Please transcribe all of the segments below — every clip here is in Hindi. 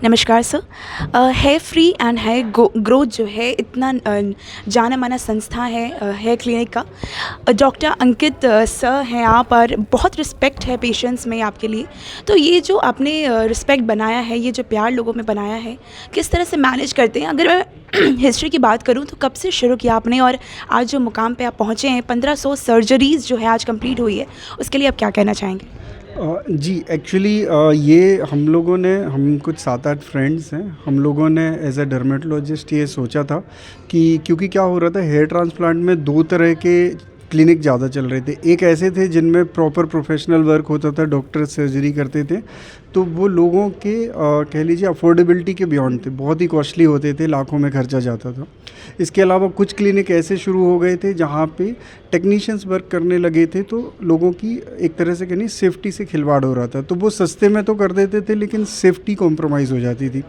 नमस्कार sir. Hair free and hair growth जो है इतना जाना माना संस्था है हेयर क्लिनिक का। डॉक्टर अंकित सर हैं आप, और बहुत रिस्पेक्ट है पेशेंट्स में आपके लिए। तो ये जो आपने रिस्पेक्ट बनाया है, ये जो प्यार लोगों में बनाया है, किस तरह से मैनेज करते हैं? अगर मैं हिस्ट्री की बात करूं तो कब से शुरू किया आपने, और आज जो मुकाम पे आप पहुंचे हैं, 1500 सर्जरीज़ जो है आज कंप्लीट हुई है, उसके लिए आप क्या कहना चाहेंगे? जी एक्चुअली ये हम कुछ 7-8 फ्रेंड्स हैं, हम लोगों ने एज अ डर्मेटोलॉजिस्ट ये सोचा था कि क्योंकि क्या हो रहा था, हेयर ट्रांसप्लांट में 2 तरह के क्लिनिक ज़्यादा चल रहे थे। एक ऐसे थे जिनमें प्रॉपर प्रोफेशनल वर्क होता था, डॉक्टर सर्जरी करते थे, तो वो लोगों के कह लीजिए अफोर्डेबिलिटी के बियॉन्ड थे, बहुत ही कॉस्टली होते थे, लाखों में खर्चा जाता था। इसके अलावा कुछ क्लिनिक ऐसे शुरू हो गए थे जहाँ पे टेक्नीशियंस वर्क करने लगे थे, तो लोगों की एक तरह से कहनी सेफ्टी से खिलवाड़ हो रहा था। तो वो सस्ते में तो कर देते थे, लेकिन सेफ्टी कॉम्प्रोमाइज़ हो जाती थी।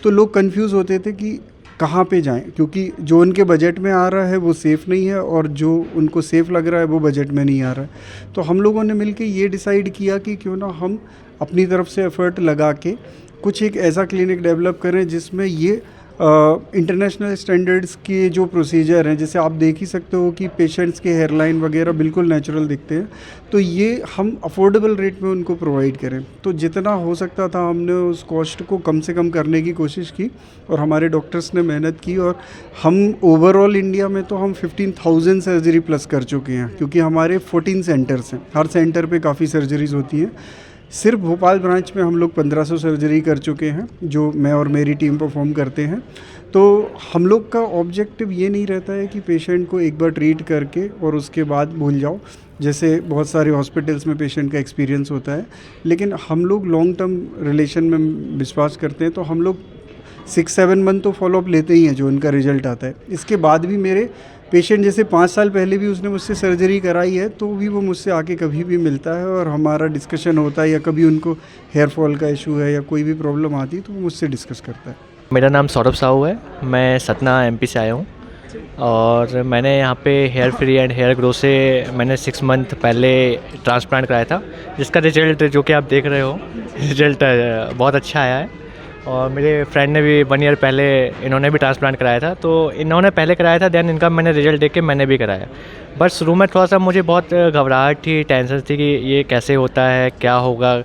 तो लोग कंफ्यूज होते थे कि कहाँ पे जाएं, क्योंकि जो उनके बजट में आ रहा है वो सेफ़ नहीं है, और जो उनको सेफ़ लग रहा है वो बजट में नहीं आ रहा है। तो हम लोगों ने मिलके ये डिसाइड किया कि क्यों ना हम अपनी तरफ से एफ़र्ट लगा के कुछ एक ऐसा क्लिनिक डेवलप करें जिसमें ये इंटरनेशनल स्टैंडर्ड्स के जो प्रोसीजर हैं, जैसे आप देख ही सकते हो कि पेशेंट्स के हेयरलाइन वगैरह बिल्कुल नेचुरल दिखते हैं, तो ये हम अफोर्डेबल रेट में उनको प्रोवाइड करें। तो जितना हो सकता था हमने उस कॉस्ट को कम से कम करने की कोशिश की, और हमारे डॉक्टर्स ने मेहनत की, और हम ओवरऑल इंडिया में तो हम 15,000 सर्जरी प्लस कर चुके हैं, क्योंकि हमारे 14 सेंटर्स हैं, हर सेंटर पे काफ़ी सर्जरीज़ होती हैं। सिर्फ भोपाल ब्रांच में हम लोग 1500 सर्जरी कर चुके हैं, जो मैं और मेरी टीम परफॉर्म करते हैं। तो हम लोग का ऑब्जेक्टिव ये नहीं रहता है कि पेशेंट को एक बार ट्रीट करके और उसके बाद भूल जाओ, जैसे बहुत सारे हॉस्पिटल्स में पेशेंट का एक्सपीरियंस होता है, लेकिन हम लोग लॉन्ग टर्म रिलेशन में विश्वास करते हैं। तो हम लोग 6-7 मंथ तो फॉलोअप लेते ही हैं, जो उनका रिजल्ट आता है। इसके बाद भी मेरे पेशेंट, जैसे 5 साल पहले भी उसने मुझसे सर्जरी कराई है, तो भी वो मुझसे आके कभी भी मिलता है और हमारा डिस्कशन होता है, या कभी उनको हेयर फॉल का इशू है या कोई भी प्रॉब्लम आती है तो वो मुझसे डिस्कस करता है। मेरा नाम सौरभ साहू है, मैं सतना एमपी से आया हूँ, और मैंने यहाँ पे hair free and hair grow से मैंने 6 मंथ पहले ट्रांसप्लांट कराया था, जिसका रिजल्ट जो कि आप देख रहे हो, रिजल्ट बहुत अच्छा आया है। और मेरे फ्रेंड ने भी 1 ईयर पहले इन्होंने भी ट्रांसप्लांट कराया था, तो इन्होंने पहले कराया था, देन इनका मैंने रिजल्ट देख के मैंने भी कराया। बट शुरू में थोड़ा सा मुझे बहुत घबराहट थी, टेंशन थी कि ये कैसे होता है, क्या होगा,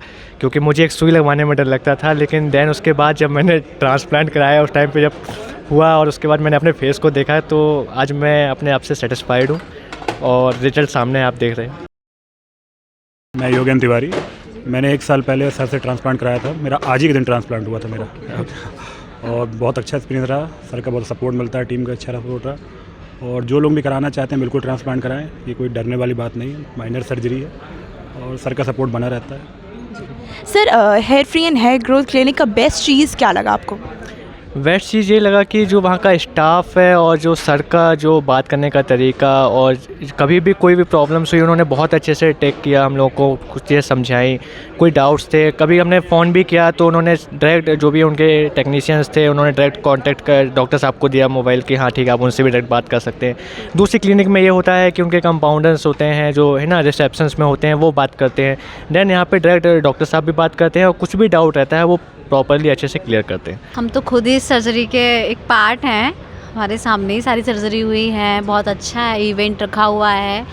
क्योंकि मुझे एक सुई लगवाने में डर लगता था। लेकिन देन उसके बाद जब मैंने ट्रांसप्लांट कराया, उस टाइम पे जब हुआ और उसके बाद मैंने अपने फेस को देखा, तो आज मैं अपने आप से सेटिस्फाइड हूँ, और रिजल्ट सामने आप देख रहे हैं। मैं योगेन तिवारी, मैंने 1 साल पहले सर से ट्रांसप्लांट कराया था। मेरा आज ही के दिन ट्रांसप्लांट हुआ था मेरा, और बहुत अच्छा एक्सपीरियंस रहा। सर का बहुत सपोर्ट मिलता है, टीम का अच्छा सपोर्ट रहा, और जो लोग भी कराना चाहते हैं बिल्कुल ट्रांसप्लांट कराएं, ये कोई डरने वाली बात नहीं है, माइनर सर्जरी है, और सर का सपोर्ट बना रहता है। Sir, hair free and hair growth clinic का बेस्ट चीज़ क्या लगा आपको? बेस्ट चीज़ ये लगा कि जो वहाँ का स्टाफ है और जो सर का जो बात करने का तरीका, और कभी भी कोई भी प्रॉब्लम्स हुई उन्होंने बहुत अच्छे से टेक किया, हम लोगों को कुछ चीज़ें समझाई, कोई डाउट्स थे, कभी हमने फ़ोन भी किया तो उन्होंने डायरेक्ट, जो भी उनके टेक्नीशियंस थे, उन्होंने डायरेक्ट कांटेक्ट कर डॉक्टर साहब को दिया मोबाइल कि हाँ ठीक है, आप उनसे भी डायरेक्ट बात कर सकते हैं। दूसरी क्लिनिक में ये होता है कि उनके कंपाउंडर्स होते हैं, जो है ना रिसेप्शंस में होते हैं, वो बात करते हैं, देन यहाँ पे डायरेक्ट डॉक्टर साहब भी बात करते हैं, और कुछ भी डाउट रहता है वो प्रॉपरली अच्छे से क्लियर करते हैं। हम तो खुद ही सर्जरी के एक पार्ट हैं, हमारे सामने ही सारी सर्जरी हुई है, बहुत अच्छा है, इवेंट रखा हुआ है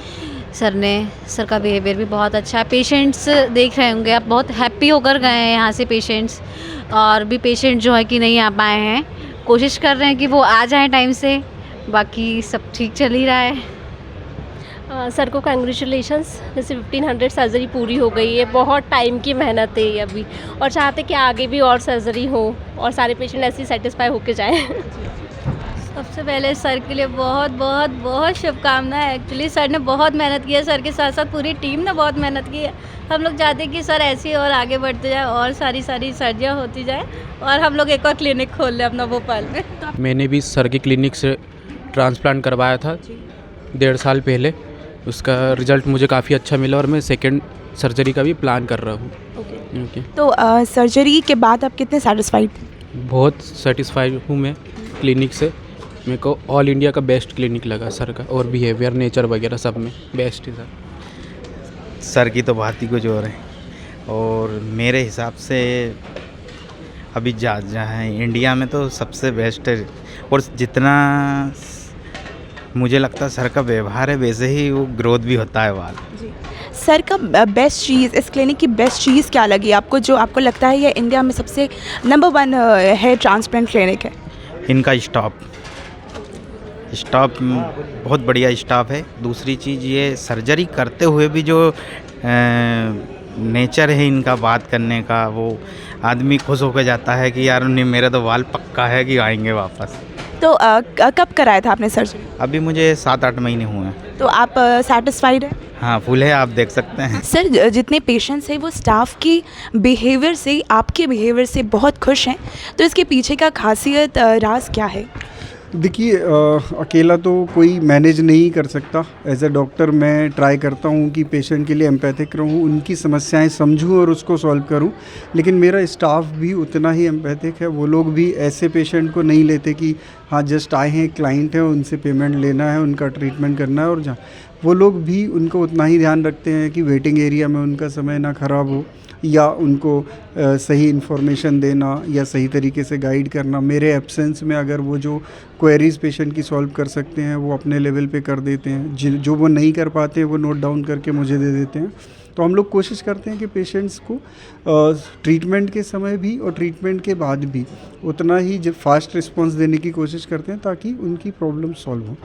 सर का बिहेवियर भी बहुत अच्छा है। पेशेंट्स देख रहे होंगे आप, बहुत हैप्पी होकर गए हैं यहाँ से पेशेंट्स, और भी पेशेंट जो है कि नहीं आ पाए हैं, कोशिश कर रहे हैं कि वो आ जाएं टाइम से, बाकी सब ठीक चल ही रहा है। सर को कंग्रेचुलेशंस, जैसे 1500 सर्जरी पूरी हो गई है, बहुत टाइम की मेहनत है ये अभी, और चाहते कि आगे भी और सर्जरी हो और सारे पेशेंट ऐसे ही सेटिस्फाई होके जाएं। सबसे पहले सर के लिए बहुत बहुत बहुत शुभकामनाएं। एक्चुअली सर ने बहुत मेहनत की है, सर के साथ साथ पूरी टीम ने बहुत मेहनत की है। हम लोग चाहते हैं कि सर ऐसे ही और आगे बढ़ते जाए, और सारी सर्जरियाँ होती जाए, और हम लोग एक और क्लिनिक खोल लें अपना भोपाल में। मैंने भी सर की क्लिनिक से ट्रांसप्लांट करवाया था 1.5 साल पहले, उसका रिज़ल्ट मुझे काफ़ी अच्छा मिला, और मैं सेकंड सर्जरी का भी प्लान कर रहा हूँ। ओके। तो सर्जरी के बाद आप कितने सेटिस्फाइड? बहुत सेटिस्फाइड हूँ मैं क्लिनिक से, मेरे को ऑल इंडिया का बेस्ट क्लिनिक लगा सर का, और बिहेवियर, नेचर वगैरह सब में बेस्ट है सर। सर की तो बात ही कुछ और है, और मेरे हिसाब से अभी जहाँ इंडिया में तो सबसे बेस्ट है। और जितना मुझे लगता है सर का व्यवहार है वैसे ही वो ग्रोथ भी होता है बाल। सर का बेस्ट चीज़, इस क्लिनिक की बेस्ट चीज़ क्या लगी आपको, जो आपको लगता है ये इंडिया में सबसे नंबर 1 हेयर ट्रांसप्लांट क्लिनिक है? इनका स्टाफ बहुत बढ़िया स्टाफ है। दूसरी चीज़ ये सर्जरी करते हुए भी जो नेचर है इनका बात करने का, वो आदमी खुश होकर जाता है कि यार नहीं मेरा तो बाल पक्का है कि आएंगे वापस। तो कब कराया था आपने सर्जरी? अभी मुझे 7-8 महीने हुए हैं। तो आप सेटिस्फाइड हैं? हाँ फुल है, आप देख सकते हैं। सर जितने पेशेंट्स हैं वो स्टाफ की बिहेवियर से, आपके बिहेवियर से बहुत खुश हैं, तो इसके पीछे का खासियत राज क्या है? देखिए अकेला तो कोई मैनेज नहीं कर सकता। एज अ डॉक्टर मैं ट्राई करता हूँ कि पेशेंट के लिए एम्पैथिक रहूँ, उनकी समस्याएं समझूँ और उसको सॉल्व करूँ, लेकिन मेरा स्टाफ भी उतना ही एम्पैथिक है। वो लोग भी ऐसे पेशेंट को नहीं लेते कि हाँ जस्ट आए हैं, क्लाइंट है, उनसे पेमेंट लेना है, उनका ट्रीटमेंट करना है और जहाँ वो लोग भी उनको उतना ही ध्यान रखते हैं कि वेटिंग एरिया में उनका समय ना ख़राब हो, या उनको सही इन्फॉर्मेशन देना या सही तरीके से गाइड करना। मेरे एब्सेंस में अगर वो जो क्वेरीज़ पेशेंट की सॉल्व कर सकते हैं वो अपने लेवल पे कर देते हैं, जो वो नहीं कर पाते वो नोट डाउन करके मुझे दे देते हैं। तो हम लोग कोशिश करते हैं कि पेशेंट्स को ट्रीटमेंट के समय भी और ट्रीटमेंट के बाद भी उतना ही जब फास्ट रिस्पांस देने की कोशिश करते हैं ताकि उनकी प्रॉब्लम सॉल्व हो।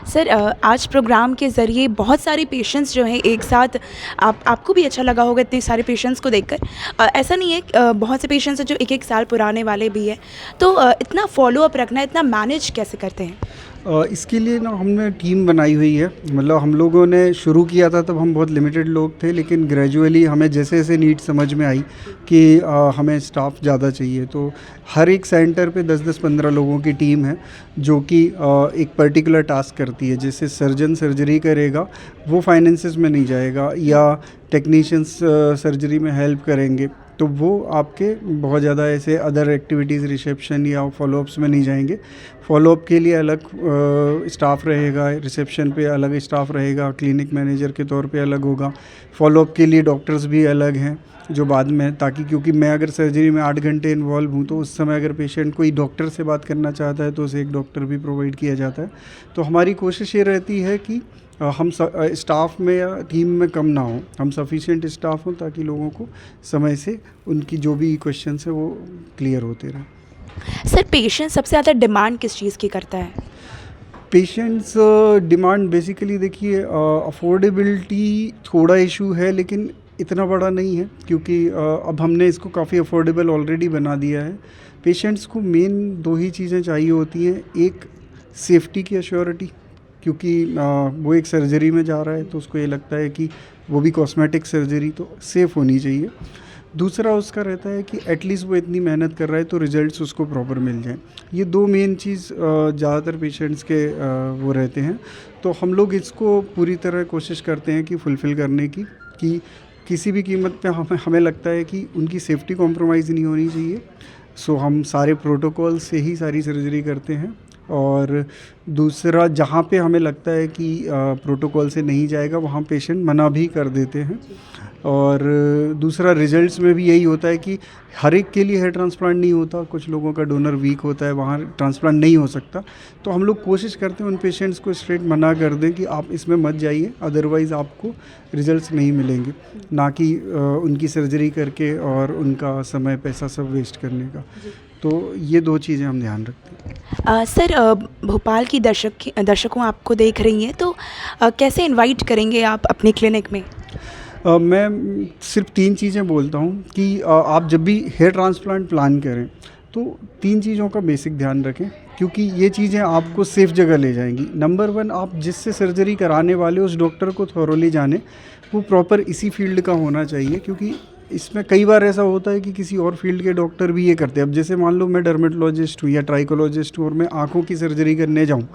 सर आज प्रोग्राम के ज़रिए बहुत सारे पेशेंट्स जो हैं एक साथ, आपको भी अच्छा लगा होगा इतने सारे पेशेंट्स को देखकर। ऐसा नहीं है, बहुत से पेशेंट्स हैं जो 1-1 साल पुराने वाले भी हैं, तो इतना फॉलोअप रखना, इतना मैनेज कैसे करते हैं? इसके लिए ना हमने टीम बनाई हुई है। मतलब हम लोगों ने शुरू किया था तब हम बहुत लिमिटेड लोग थे, लेकिन ग्रेजुअली हमें जैसे जैसे नीड समझ में आई कि हमें स्टाफ ज़्यादा चाहिए, तो हर एक सेंटर पे 10-15 लोगों की टीम है जो कि एक पर्टिकुलर टास्क करती है। जैसे सर्जन सर्जरी करेगा वो फाइनेंसेस में नहीं जाएगा, या टेक्नीशियंस सर्जरी में हेल्प करेंगे तो वो आपके बहुत ज़्यादा ऐसे अदर एक्टिविटीज़, रिसेप्शन या फॉलोअप्स में नहीं जाएंगे। फॉलोअप के लिए अलग स्टाफ रहेगा, रिसेप्शन पे अलग स्टाफ रहेगा, क्लिनिक मैनेजर के तौर पे अलग होगा। फॉलोअप के लिए डॉक्टर्स भी अलग हैं जो बाद में, ताकि क्योंकि मैं अगर सर्जरी में 8 घंटे इन्वॉल्व हूँ तो उस समय अगर पेशेंट कोई डॉक्टर से बात करना चाहता है तो उसे एक डॉक्टर भी प्रोवाइड किया जाता है। तो हमारी कोशिश ये रहती है कि हम स्टाफ में या टीम में कम ना हो, हम सफिशिएंट स्टाफ हों ताकि लोगों को समय से उनकी जो भी क्वेश्चंस है वो क्लियर होते रहें। सर पेशेंट सबसे ज़्यादा डिमांड किस चीज़ की करता है? पेशेंट्स डिमांड बेसिकली देखिए अफोर्डेबिलिटी थोड़ा इशू है, लेकिन इतना बड़ा नहीं है क्योंकि अब हमने इसको काफ़ी अफोर्डेबल ऑलरेडी बना दिया है। पेशेंट्स को मेन 2 ही चीज़ें चाहिए होती हैं, एक सेफ्टी की एश्योरिटी, क्योंकि वो एक सर्जरी में जा रहा है तो उसको ये लगता है कि वो भी कॉस्मेटिक सर्जरी तो सेफ़ होनी चाहिए। दूसरा उसका रहता है कि एटलीस्ट वो इतनी मेहनत कर रहा है तो रिजल्ट्स उसको प्रॉपर मिल जाएं। ये 2 मेन चीज़ ज़्यादातर पेशेंट्स के वो रहते हैं, तो हम लोग इसको पूरी तरह कोशिश करते हैं कि फुलफ़िल करने की, कि किसी भी कीमत पे हमें लगता है कि उनकी सेफ्टी कॉम्प्रोमाइज़ नहीं होनी चाहिए। सो हम सारे प्रोटोकॉल से ही सारी सर्जरी करते हैं। और दूसरा जहाँ पे हमें लगता है कि प्रोटोकॉल से नहीं जाएगा वहाँ पेशेंट मना भी कर देते हैं। और दूसरा रिजल्ट्स में भी यही होता है कि हर एक के लिए हेयर ट्रांसप्लांट नहीं होता, कुछ लोगों का डोनर वीक होता है, वहाँ ट्रांसप्लांट नहीं हो सकता। तो हम लोग कोशिश करते हैं उन पेशेंट्स को स्ट्रेट मना कर दें कि आप इसमें मत जाइए, अदरवाइज़ आपको रिजल्ट्स नहीं मिलेंगे, ना कि उनकी सर्जरी करके और उनका समय पैसा सब वेस्ट करने का। तो ये 2 चीज़ें हम ध्यान रखते हैं। सर भोपाल की दर्शकों आपको देख रही हैं, तो कैसे इनवाइट करेंगे आप अपनी क्लिनिक में? मैं सिर्फ 3 चीज़ें बोलता हूँ कि आप जब भी हेयर ट्रांसप्लांट प्लान करें तो 3 चीज़ों का बेसिक ध्यान रखें, क्योंकि ये चीज़ें आपको सेफ़ जगह ले जाएंगी। नंबर 1, आप जिससे सर्जरी कराने वाले उस डॉक्टर को थॉरोली जाने, वो प्रॉपर इसी फील्ड का होना चाहिए, क्योंकि इसमें कई बार ऐसा होता है कि किसी और फील्ड के डॉक्टर भी ये करते हैं। अब जैसे मान लो मैं डर्मेटोलॉजिस्ट हूँ या ट्राइकोलॉजिस्ट हूँ और मैं आँखों की सर्जरी करने जाऊँ,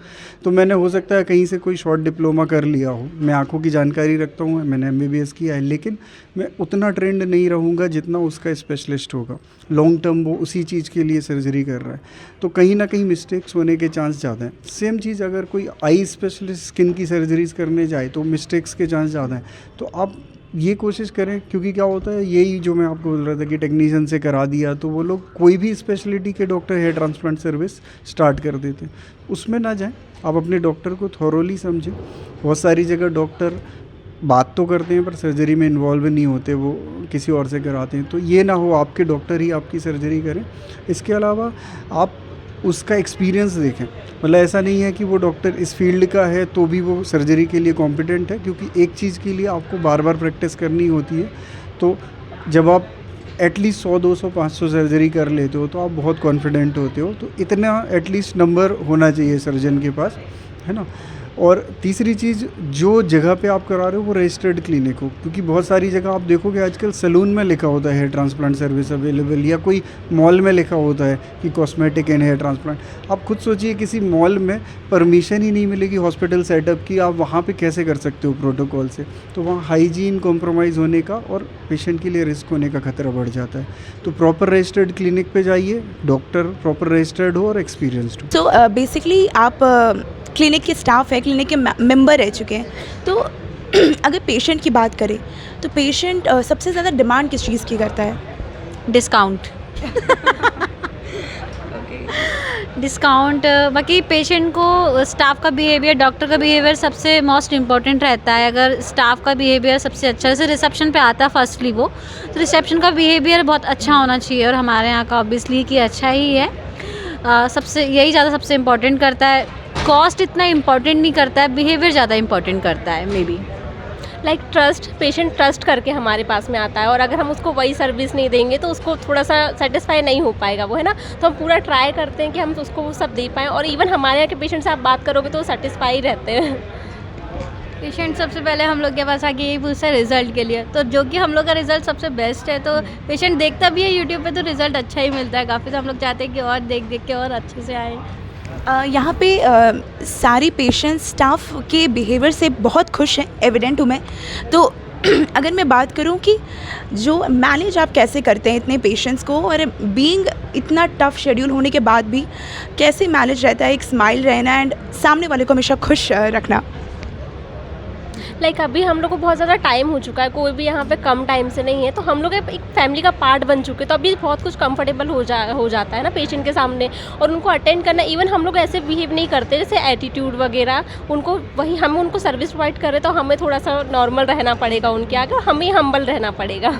तो मैंने हो सकता है कहीं से कोई शॉर्ट डिप्लोमा कर लिया हो, मैं आँखों की जानकारी रखता हूँ, मैंने MBBS किया है, लेकिन मैं उतना ट्रेंड नहीं रहूँगा जितना उसका स्पेशलिस्ट होगा। लॉन्ग टर्म वो उसी चीज़ के लिए सर्जरी कर रहा है, तो कहीं ना कहीं मिस्टेक्स होने के चांस ज़्यादा हैं। सेम चीज़ अगर कोई आई स्पेशलिस्ट स्किन की सर्जरीज करने जाए तो मिस्टेक्स के चांस ज़्यादा हैं। तो आप ये कोशिश करें, क्योंकि क्या होता है यही जो मैं आपको बोल रहा था कि टेक्नीशियन से करा दिया तो वो लोग कोई भी स्पेशलिटी के doctor hair transplant service start कर देते हैं, उसमें ना जाएं। आप अपने डॉक्टर को थॉरोली समझें। बहुत सारी जगह डॉक्टर बात तो करते हैं पर सर्जरी में इन्वॉल्व नहीं होते, वो किसी और से कराते हैं। तो ये ना हो आपके डॉक्टर ही आपकी सर्जरी करें। इसके अलावा आप उसका एक्सपीरियंस देखें, मतलब ऐसा नहीं है कि वो डॉक्टर इस फील्ड का है तो भी वो सर्जरी के लिए कॉम्पिटेंट है, क्योंकि एक चीज़ के लिए आपको बार बार प्रैक्टिस करनी होती है। तो जब आप एटलीस्ट 100, 200, 500 सर्जरी कर लेते हो तो आप बहुत कॉन्फिडेंट होते हो। तो इतना एटलीस्ट नंबर होना चाहिए सर्जन के पास, है ना। और तीसरी चीज़, जो जगह पे आप करा रहे हो वो रजिस्टर्ड क्लिनिक हो, क्योंकि बहुत सारी जगह आप देखोगे आजकल सैलून में लिखा होता है हेयर ट्रांसप्लांट सर्विस अवेलेबल, या कोई मॉल में लिखा होता है कि कॉस्मेटिक एंड हेयर ट्रांसप्लांट। आप खुद सोचिए किसी मॉल में परमिशन ही नहीं मिलेगी हॉस्पिटल सेटअप की, आप वहाँ पे कैसे कर सकते हो प्रोटोकॉल से। तो वहाँ हाइजीन कॉम्प्रोमाइज़ होने का और पेशेंट के लिए रिस्क होने का खतरा बढ़ जाता है। तो प्रॉपर रजिस्टर्ड क्लिनिक पे जाइए, डॉक्टर प्रॉपर रजिस्टर्ड हो और एक्सपीरियंसड हो। तो बेसिकली आप क्लिनिक के स्टाफ है, क्लिनिक के मेंबर रह चुके हैं। तो अगर पेशेंट की बात करें तो पेशेंट सबसे ज़्यादा डिमांड किस चीज़ की करता है? डिस्काउंट। डिस्काउंट। बाकी पेशेंट को स्टाफ का बिहेवियर, डॉक्टर का बिहेवियर सबसे मोस्ट इम्पॉर्टेंट रहता है। अगर स्टाफ का बिहेवियर सबसे अच्छा, जैसे रिसेप्शन पे आता है फर्स्टली वो, तो रिसेप्शन का बिहेवियर बहुत अच्छा होना चाहिए, और हमारे यहाँ का ऑब्वियसली कि अच्छा ही है। सबसे यही ज़्यादा सबसे इम्पॉर्टेंट करता है। कॉस्ट इतना इम्पॉर्टेंट नहीं करता है, बिहेवियर ज़्यादा इम्पॉर्टेंट करता है may be. Like trust, patient trust करके हमारे पास में आता है, और अगर हम उसको वही सर्विस नहीं देंगे तो उसको थोड़ा सा सेटिस्फाई नहीं हो पाएगा वो, है ना। तो हम पूरा ट्राई करते हैं कि हम उसको वो सब दे पाएँ, और इवन हमारे यहाँ के पेशेंट से आप बात करोगे तो वो सेटिस्फाई रहते हैं। पेशेंट सबसे पहले हम लोग के पास आके यही पूछता है रिज़ल्ट के लिए, तो जो कि हम लोग का रिज़ल्ट सबसे बेस्ट है। तो पेशेंट देखता भी है यूट्यूब पे, तो रिज़ल्ट अच्छा ही मिलता है काफ़ी। तो हम लोग चाहते हैं कि और देख के और अच्छे से आए। यहाँ पे सारी पेशेंट स्टाफ के बिहेवियर से बहुत खुश हैं, एविडेंट हूँ मैं। तो अगर मैं बात करूँ कि जो मैनेज आप कैसे करते हैं इतने पेशेंट्स को, और बीइंग इतना टफ शेड्यूल होने के बाद भी कैसे मैनेज रहता है एक स्माइल रहना एंड सामने वाले को हमेशा खुश रखना? लाइक अभी हम लोग को बहुत ज़्यादा टाइम हो चुका है, कोई भी यहाँ पे कम टाइम से नहीं है, तो हम लोग एक फैमिली का पार्ट बन चुके हैं। तो अभी बहुत कुछ कंफर्टेबल हो जाता है ना पेशेंट के सामने, और उनको अटेंड करना। इवन हम लोग ऐसे बिहेव नहीं करते जैसे एटीट्यूड वगैरह, उनको वही हम उनको सर्विस प्रोवाइड कर रहे, तो हमें थोड़ा सा नॉर्मल रहना पड़ेगा उनके आगे, और हमें हम्बल रहना पड़ेगा।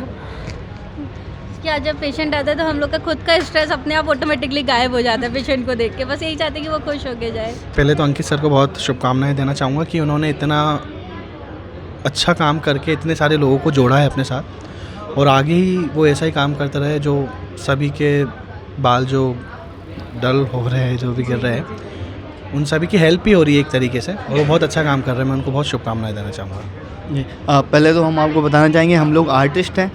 क्या जब पेशेंट आता है तो हम लोग का खुद का स्ट्रेस अपने आप ऑटोमेटिकली गायब हो जाता है पेशेंट को देख के। बस यही चाहते हैं कि वो खुश होके जाए। पहले तो अंकित सर को बहुत शुभकामनाएं देना चाहूँगा कि उन्होंने इतना अच्छा काम करके इतने सारे लोगों को जोड़ा है अपने साथ, और आगे ही वो ऐसा ही काम करते रहे। जो सभी के बाल जो डल हो रहे हैं, जो भी गिर रहे हैं, उन सभी की हेल्प ही हो रही है एक तरीके से, और वो बहुत अच्छा काम कर रहे हैं। मैं उनको बहुत शुभकामनाएं देना चाहूँगा। पहले तो हम आपको बताना चाहेंगे हम लोग आर्टिस्ट हैं।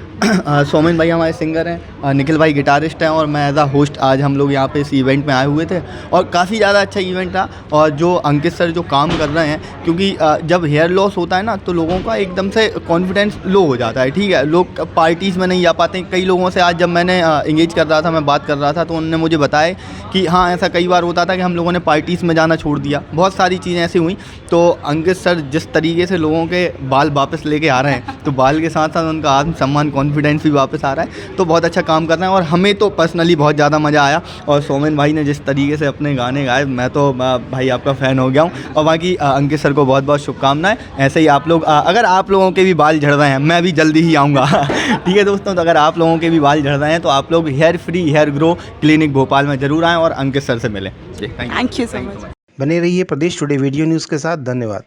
सोमेन भाई हमारे सिंगर हैं, निखिल भाई गिटारिस्ट हैं, और मैं एज आ होस्ट आज हम लोग यहाँ पे इस इवेंट में आए हुए थे, और काफ़ी ज़्यादा अच्छा इवेंट था। और जो अंकित सर जो काम कर रहे हैं, क्योंकि जब हेयर लॉस होता है ना तो लोगों का एकदम से कॉन्फिडेंस लो हो जाता है, ठीक है। लोग पार्टीज़ में नहीं जा पाते हैं। कई लोगों से आज जब मैंने इंगेज कर रहा था, मैं बात कर रहा था, तो उन्होंने मुझे बताया कि हाँ ऐसा कई बार होता था कि हम लोगों ने पार्टीज़ में जाना छोड़ दिया, बहुत सारी चीज़ें ऐसी हुई। तो अंकित सर जिस तरीके से लोगों के बाल वापस लेके आ रहे हैं, तो बाल के साथ साथ उनका आत्मसम्मान, कॉन्फिडेंस भी वापस आ रहा है, तो बहुत अच्छा काम कर रहे हैं। और हमें तो पर्सनली बहुत ज़्यादा मज़ा आया, और सोमेन भाई ने जिस तरीके से अपने गाने गाए, मैं तो भाई आपका फ़ैन हो गया हूँ। और बाकी अंकित सर को बहुत बहुत शुभकामनाएं। ऐसे ही आप लोग, अगर आप लोगों के भी बाल झड़ रहे हैं, मैं भी जल्दी ही आऊँगा। ठीक है दोस्तों, तो अगर आप लोगों के भी बाल झड़ रहे हैं तो आप लोग hair free hair grow clinic Bhopal में ज़रूर आएँ और अंकित सर से मिलें। Thank you so much. बने रहिए प्रदेश टुडे वीडियो न्यूज़ के साथ। धन्यवाद।